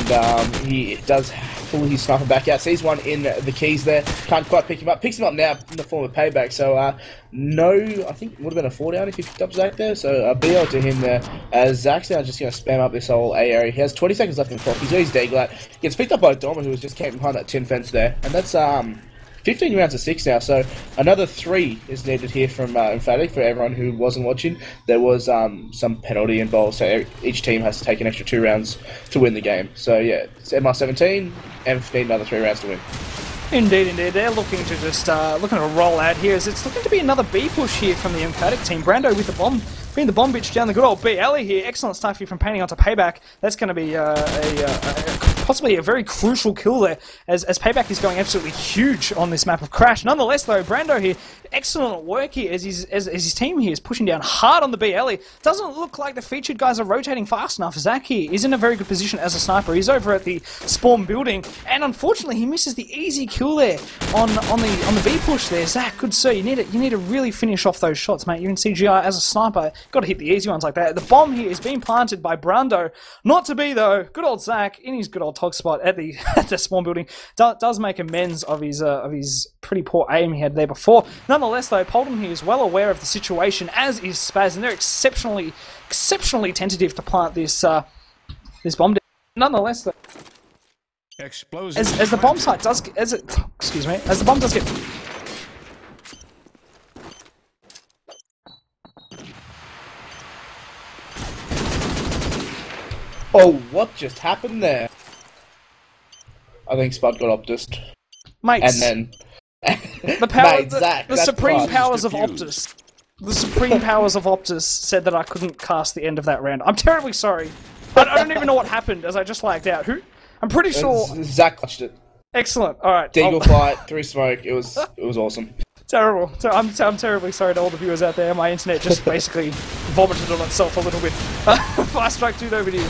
he does pull his sniper back out. Sees one in the keys there, can't quite pick him up. Picks him up now in the form of payback. So no, I think it would have been a 4 down if he picked up Zach there. So a BL to him there, as Zach's now just going to spam up this whole A area. He has 20 seconds left in the clock. He's got his Daglat. Gets picked up by Doma, who was just camping behind that tin fence there, and that's 15 rounds of 6 now, so another 3 is needed here from Emphatic for everyone who wasn't watching. There was some penalty involved, so each team has to take an extra 2 rounds to win the game. So yeah, it's MR17, and need another 3 rounds to win. Indeed, indeed. They're looking to just looking to roll out here. As it's looking to be another B push here from the Emphatic team. Brando with the bomb, bring the bomb bitch down the good old B alley here. Excellent stuff here from Painting onto Payback. That's going to be possibly a very crucial kill there, as Payback is going absolutely huge on this map of Crash. Nonetheless, though, Brando here, excellent work here as his team here is pushing down hard on the B alley. Doesn't look like the featured guys are rotating fast enough. Zach here is in a very good position as a sniper. He's over at the spawn building, and unfortunately, he misses the easy kill there on the B push there. Zach, good sir, you need to really finish off those shots, mate. You're in CGI as a sniper. Got to hit the easy ones like that. The bomb here is being planted by Brando. Not to be though. Good old Zach in his good old tog spot at the spawn building does make amends of his pretty poor aim he had there before. Nonetheless, though, Polden here is well aware of the situation, as is Spaz, and they're exceptionally tentative to plant this bomb. Nonetheless, though, as the bomb site does as the bomb does get. Oh, what just happened there? I think Spud got Optus. Mate, and then the power, Mate, Zach, the supreme powers of Optus. The supreme powers of Optus said that I couldn't cast the end of that round. I'm terribly sorry. I don't even know what happened, as I just lagged out. I'm pretty sure Zach clutched it. Excellent. All right. Deagle fight through smoke. It was awesome. Terrible. I'm terribly sorry to all the viewers out there. My internet just basically vomited on itself a little bit. Fast Strike 2 over to you.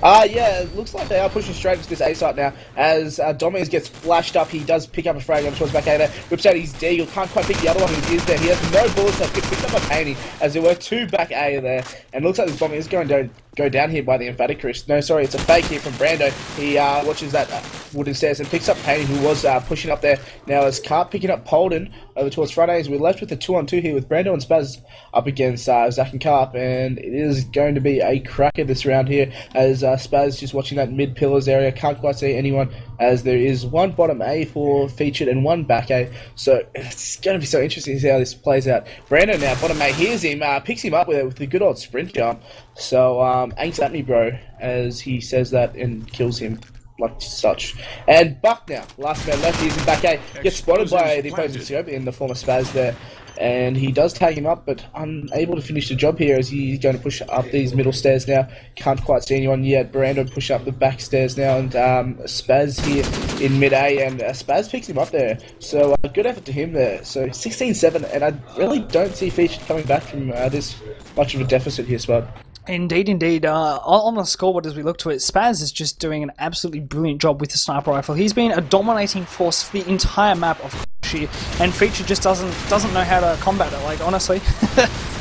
Yeah, it looks like they are pushing straight into this A site now. As Dominguez gets flashed up, he does pick up a frag over towards back A there. Whips out his Deagle, can't quite pick the other one who is there. He has no bullets left, gets picked up by Painty as there were 2 back A there. And it looks like this bomb is going to go down here by the Emphatic Chris. No, sorry, it's a fake here from Brando. He watches that wooden stairs and picks up Painty, who was pushing up there. Now as Carp picking up Polden over towards front A, as we're left with the 2-on-2 here with Brando and Spaz up against Zach and Carp, and it is going to be a cracker this round here, as Spaz just watching that mid pillars area, can't quite see anyone, as there is 1 bottom A for featured and 1 back A, so it's going to be so interesting to see how this plays out. Brando now, bottom A, hears him, picks him up with the good old sprint jump, so ain't at me bro, as he says that and kills him like such. And Buck now, last man left, he's in back A, gets spotted by the opposing scope in the form of Spaz there, and he does tag him up, but unable to finish the job here as he's going to push up these middle stairs now. Can't quite see anyone yet. Brando push up the back stairs now, and Spaz here in mid A, and Spaz picks him up there. So good effort to him there. So 16-7, and I really don't see Featured coming back from this much of a deficit here, Spud. Indeed, indeed. On the scoreboard as we look to it, Spaz is just doing an absolutely brilliant job with the sniper rifle. He's been a dominating force for the entire map of here, and Feature just doesn't know how to combat it, like, honestly.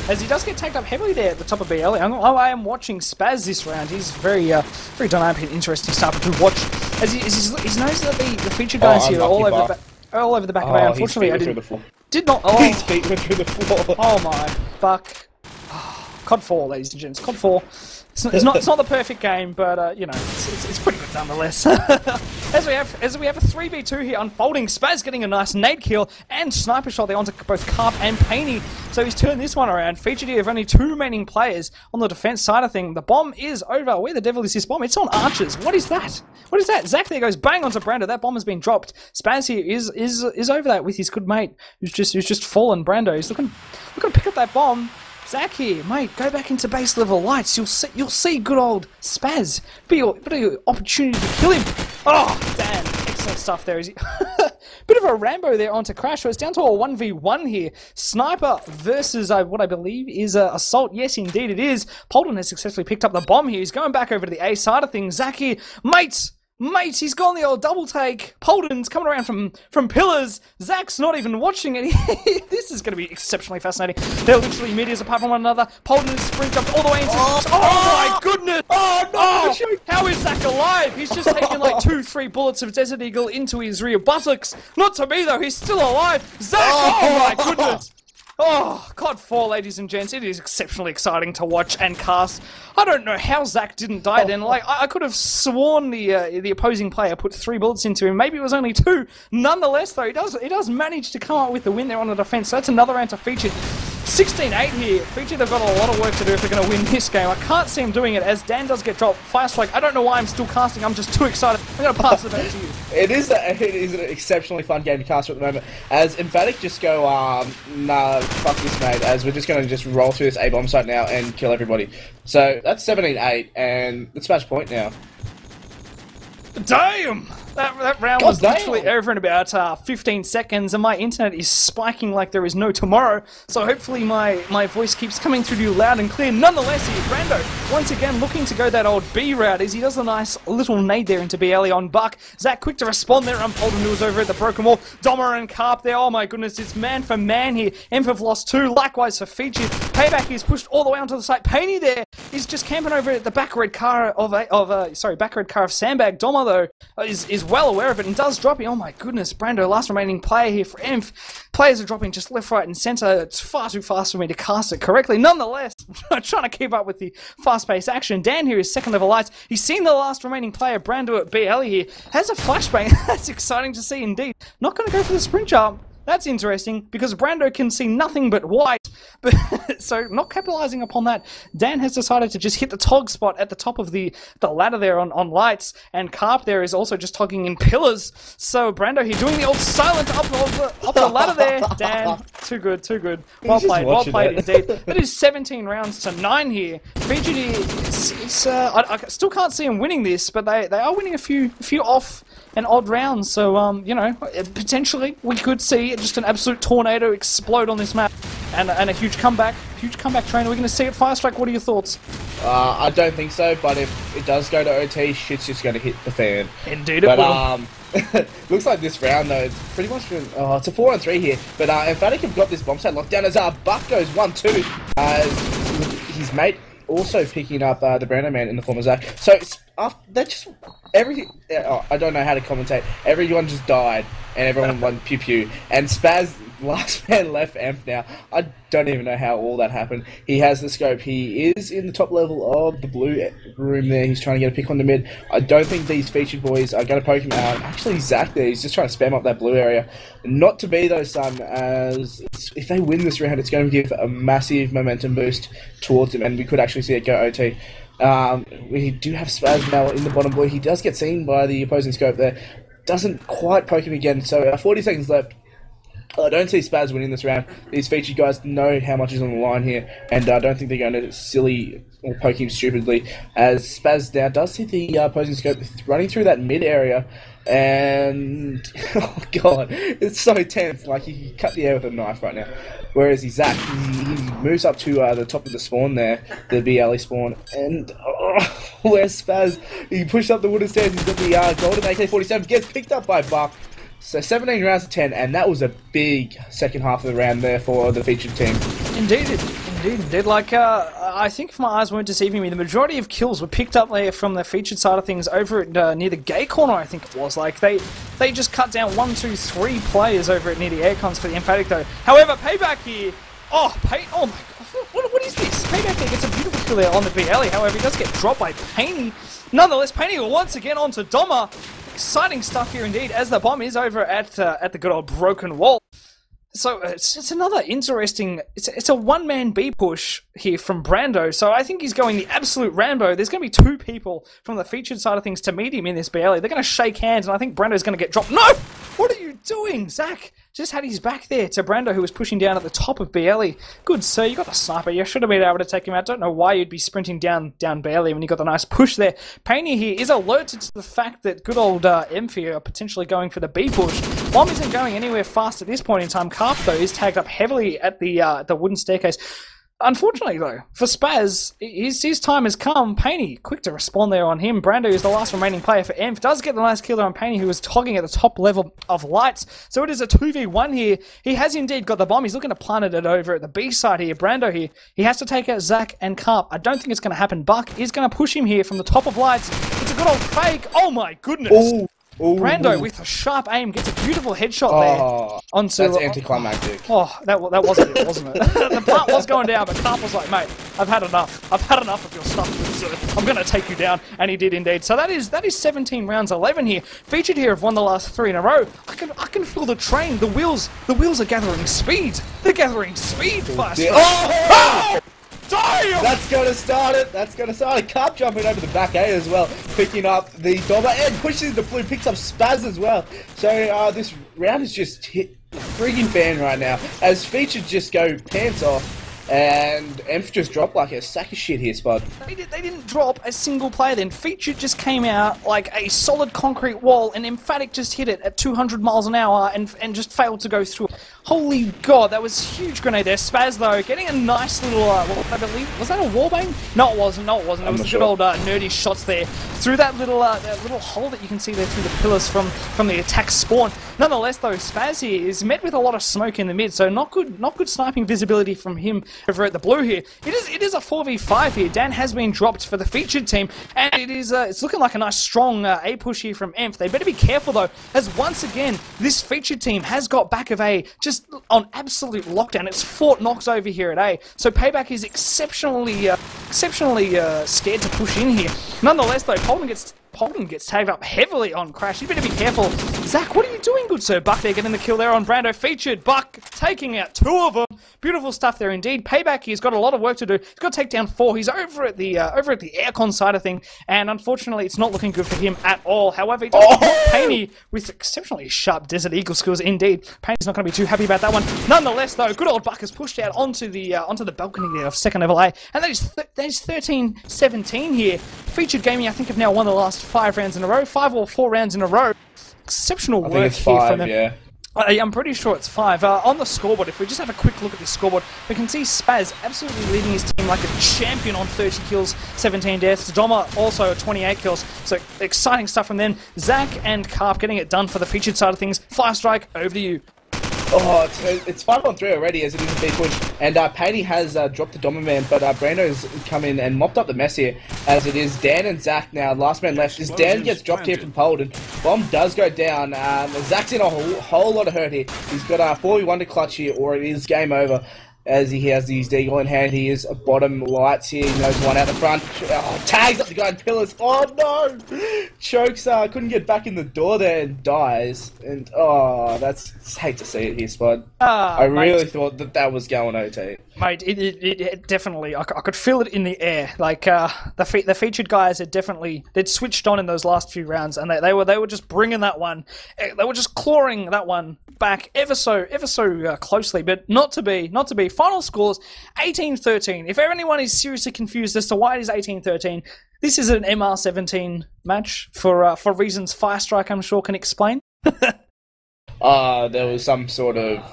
As he does get tagged up heavily there at the top of BL. I am watching Spaz this round. He's very dynamic and interesting sniper to watch. As he knows that the Feature guys here are all over the back of A. Unfortunately, I did not... Oh, his feet went through the floor. Oh my, fuck. COD4, ladies and gents. COD4. It's not the perfect game, but you know, it's pretty good nonetheless. as we have a 3v2 here unfolding, Spaz getting a nice nade kill and sniper shot there onto both Carp and Painty. So he's turned this one around. Featured here of only 2 remaining players on the defense side of thing. The bomb is over. Where the devil is this bomb? It's on Archers. What is that? What is that? Zach there goes bang onto Brando. That bomb has been dropped. Spaz here is over that with his good mate who's just fallen. Brando. He's looking to pick up that bomb. Zach here, mate, go back into base level lights. You'll see good old Spaz. Bit of your opportunity to kill him. Oh, damn. Excellent stuff there. Is he? Bit of a Rambo there onto Crash. So it's down to a 1v1 here. Sniper versus what I believe is Assault. Yes, indeed it is. Polden has successfully picked up the bomb here. He's going back over to the A side of things. Zach here, mates. Mate, he's gone the old double take. Polden's coming around from pillars. Zach's not even watching it. This is going to be exceptionally fascinating. They're literally meters apart from one another. Polden is sprinted up all the way into... Oh my goodness! Oh no! How is Zach alive? He's just taken like 2-3 bullets of Desert Eagle into his rear buttocks. Not to me though, he's still alive. Zach! Oh my goodness! Oh, COD4, ladies and gents, it is exceptionally exciting to watch and cast. I don't know how Zach didn't die then. Like, I could have sworn the opposing player put 3 bullets into him. Maybe it was only 2. Nonetheless, though, he does manage to come up with the win there on the defense. So that's another round to Featured. 16-8 here. Featured, they've got a lot of work to do if they're going to win this game. I can't see him doing it as Dan does get dropped. Fire Strike, I don't know why I'm still casting. I'm just too excited. I'm going to pass it back to you. It is an exceptionally fun game to cast at the moment. As Emphatic just go, nah, fuck this, mate. As we're just going to just roll through this A-bomb site now and kill everybody. So that's 17-8, and let's match point now. Damn! That round was literally over in about 15 seconds, and my internet is spiking like there is no tomorrow, so hopefully my voice keeps coming through to you loud and clear. Nonetheless, here, Brando, once again, looking to go that old B route as he does a nice little nade there into BLE on Buck. Zach quick to respond there, Polden who was over at the broken wall. Doma and Carp there, oh my goodness, it's man for man here. Emphatic lost 2, likewise for Featured. Payback is pushed all the way onto the site. Painey there is just camping over at the back red car of Sandbag. Doma, though, is well aware of it and does drop it. Oh my goodness, Brando, last remaining player here for Emph. Players are dropping just left, right, and centre. It's far too fast for me to cast it correctly. Nonetheless, I'm trying to keep up with the fast-paced action. Dan here is second level lights. He's seen the last remaining player, Brando at BL here. Has a flashbang. That's exciting to see indeed. Not going to go for the sprint jump. That's interesting, because Brando can see nothing but white, but so not capitalizing upon that, Dan has decided to just hit the tog spot at the top of the ladder there on lights, and Carp there is also just togging in pillars, so Brando here doing the old silent up the ladder there. Dan, too good, too good. Well played indeed. That is 17 rounds to 9 here. Featured here, I still can't see him winning this, but they are winning a few off and odd rounds, so you know, potentially we could see just an absolute tornado explode on this map, and a huge comeback train. Are we going to see it? Fire Strike, what are your thoughts? I don't think so, but if it does go to OT, shit's just going to hit the fan. Indeed it will. Looks like this round, though, it's pretty much been, it's a 4-on-3 here, but Emphatic have got this bomb site locked down as Buck goes 1-2, his mate also picking up the Brando man in the form of Zach. So it's they're just everything. I don't know how to commentate. Everyone just died, and everyone went pew pew. And Spaz, last man left Emp now. I don't even know how all that happened. He has the scope. He is in the top level of the blue room there. He's trying to get a pick on the mid. I don't think these Featured boys are going to poke him out. Actually, Zach there, he's just trying to spam up that blue area. Not to be though, son, as if they win this round, it's going to give a massive momentum boost towards him, and we could actually see it go OT. We do have Spaz now in the bottom blue. He does get seen by the opposing scope there. Doesn't quite poke him again, so 40 seconds left. I don't see Spaz winning this round. These Featured guys know how much is on the line here, and I don't think they're going to silly or poke him stupidly, as Spaz now does see the opposing scope running through that mid area, and oh god, it's so tense, like he cut the air with a knife right now. Whereas Zach, he moves up to the top of the spawn there, the BLE spawn, and where's Spaz? He pushed up the wooden stairs, he's got the golden AK-47, gets picked up by Buck. So 17 rounds to 10, and that was a big second half of the round there for the Featured team. Indeed. Like, I think if my eyes weren't deceiving me, the majority of kills were picked up there from the Featured side of things over at near the gay corner, I think it was. Like, they just cut down 1, 2, 3 players over at near the aircons for the Emphatic, though. However, Payback here, oh my god, what is this? Payback there gets a beautiful kill there on the BLE, however, he does get dropped by Painey. Nonetheless, Painey once again onto Doma. Exciting stuff here indeed, as the bomb is over at the good old broken wall. So it's another interesting. It's a one-man B push here from Brando. So I think he's going the absolute Rambo. There's going to be 2 people from the Featured side of things to meet him in this BLE. They're going to shake hands, and I think Brando's going to get dropped. No! What are you doing, Zach? Just had his back there to Brando, who was pushing down at the top of BLE. Good sir, you got the sniper. You should have been able to take him out. Don't know why you'd be sprinting down BLE when you got the nice push there. Painey here is alerted to the fact that good old Emphy are potentially going for the B push. Bomb isn't going anywhere fast at this point in time. Carp, though, is tagged up heavily at the wooden staircase. Unfortunately, though, for Spaz, his time has come. Paney, quick to respond there on him. Brando is the last remaining player for Emph. Does get the nice kill there on Paney, who is hogging at the top level of lights. So it is a 2v1 here. He has indeed got the bomb. He's looking to plant it over at the B side here. Brando here. He has to take out Zach and Carp. I don't think it's going to happen. Buck is going to push him here from the top of lights. It's a good old fake. Oh my goodness. Ooh. Brando with a sharp aim gets a beautiful headshot there. Onto, that's anticlimactic. That wasn't it, wasn't it? The plant was going down, but Carp was like, mate, I've had enough. I've had enough of your stuff, sir. I'm going to take you down. And he did indeed. So that is 17 rounds 11 here. Featured here have won the last 3 in a row. I can feel the train. The wheels are gathering speed. They're gathering speed fast. Oh! Damn! That's going to start it. Carp jumping over the back A as well, picking up the Dobber and pushes the blue, picks up Spaz as well. So this round is just hit the freaking fan right now, as Featured just go pants off. And Emph just dropped like a sack of shit here, Spud. They didn't drop a single player then. Featured just came out like a solid concrete wall, and Emphatic just hit it at 200 miles an hour and just failed to go through. Holy God, that was a huge grenade there. Spaz, though, getting a nice little, I believe, was that a warbang? No, it wasn't. It was the good old nerdy shots there through that little hole that you can see there through the pillars from the attack spawn. Nonetheless, though, Spaz here is met with a lot of smoke in the mid, so not good sniping visibility from him over at the blue here. It is a 4v5 here. Dan has been dropped for the Featured team, and it's looking like a nice strong A push here from Emph. They better be careful though, as once again this Featured team has got back of A just on absolute lockdown. It's Fort Knox over here at A, so Payback is exceptionally scared to push in here. Nonetheless though, Polden gets tagged up heavily on Crash. You better be careful. Zach, what are you doing, good sir? Buck there getting the kill there on Brando. Featured. Buck taking out 2 of them. Beautiful stuff there indeed. Payback, he's got a lot of work to do. He's got to take down 4. He's over at the aircon side of thing, and unfortunately it's not looking good for him at all. However, he does Paney with exceptionally sharp Desert Eagle skills indeed. Paney's not going to be too happy about that one. Nonetheless though, good old Buck is pushed out onto the balcony there of second level A, and that is 13-17 here. Featured Gaming, I think, have now won the last 5 rounds in a row, 5 or 4 rounds in a row. Exceptional work here from them. Yeah. I'm pretty sure it's 5. On the scoreboard, if we just have a quick look at this scoreboard, we can see Spaz absolutely leading his team like a champion on 30 kills, 17 deaths. Doma also 28 kills. So exciting stuff from them. Zach and Carp getting it done for the Featured side of things. Fire Strike, over to you. Oh, it's 5-on-3 already, as it is a big push. And Paney has dropped the Doberman, but Brando's come in and mopped up the mess here, as it is Dan and Zach now. Last man left. As Dan gets dropped here from Polden, bomb does go down. Zach's in a whole lot of hurt here. He's got a 4v1 to clutch here, or it is game over. As he has his deagle in hand, he is bottom lights here. He knows one out the front. Tags up the guy in pillars. Oh no! Chokes, couldn't get back in the door there and dies. And that's hate to see it here, Spud. I really thought that was going OT. Mate, it definitely, I could feel it in the air. Like, the Featured guys they'd switched on in those last few rounds, and they were just bringing that one, they were just clawing that one back ever so closely, but not to be. Final scores, 18-13. If anyone is seriously confused as to why it is 18-13, this is an MR17 match for reasons Firestrike, I'm sure, can explain. There was some sort of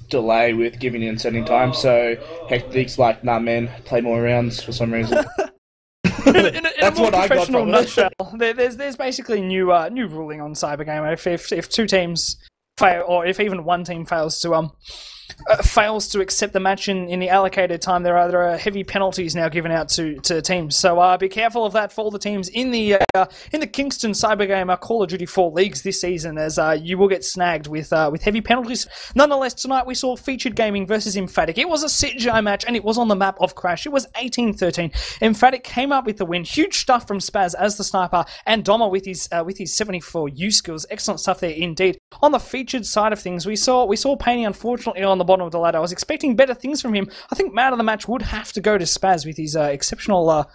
delay with giving and sending time, so Hectic's like, nah man, play more rounds for some reason. in a more professional nutshell, there's basically new ruling on Cybergame. If 2 teams fail, or if even 1 team fails to accept the match in the allocated time, there are heavy penalties now given out to teams. So be careful of that for all the teams in the Kingston Cybergame Call of Duty 4 leagues this season, as you will get snagged with heavy penalties. Nonetheless, tonight we saw Featured Gaming versus Emphatic. It was a CGi match, and it was on the map of Crash. It was 18-13. Emphatic came up with the win. Huge stuff from Spaz as the sniper, and Doma with his 74U skills. Excellent stuff there indeed. On the Featured side of things, we saw Paney unfortunately on the bottom of the ladder. I was expecting better things from him. I think man of the match would have to go to Spaz with his exceptional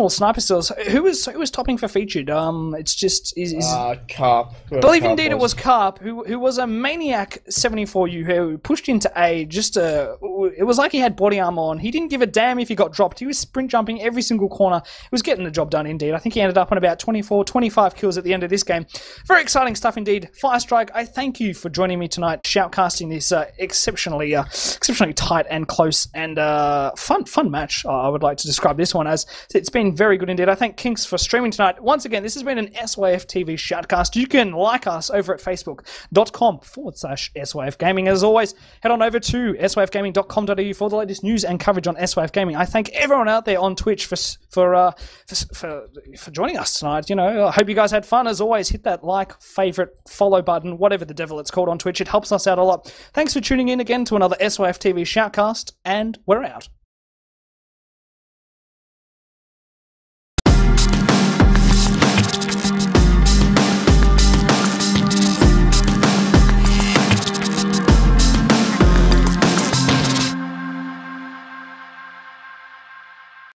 sniper skills. Who was topping for Featured? It's just Carp. I believe indeed it was Carp, who was a maniac 74U who pushed into A. It was like he had body armor on. He didn't give a damn if he got dropped. He was sprint jumping every single corner. He was getting the job done indeed. I think he ended up on about 24, 25 kills at the end of this game. Very exciting stuff indeed. Firestrike, I thank you for joining me tonight, shoutcasting this exceptionally tight and close and fun match. I would like to describe this one as. It's been very good indeed. I thank Kinks for streaming tonight. Once again, this has been an SYF TV shoutcast. You can like us over at facebook.com/SYF Gaming. As always, head on over to syfgaming.com.au for the latest news and coverage on SYF Gaming. I thank everyone out there on Twitch for joining us tonight. You know, I hope you guys had fun. As always, hit that like, favorite, follow button, whatever the devil it's called on Twitch. It helps us out a lot. Thanks for tuning in again to another SYF TV shoutcast, and we're out.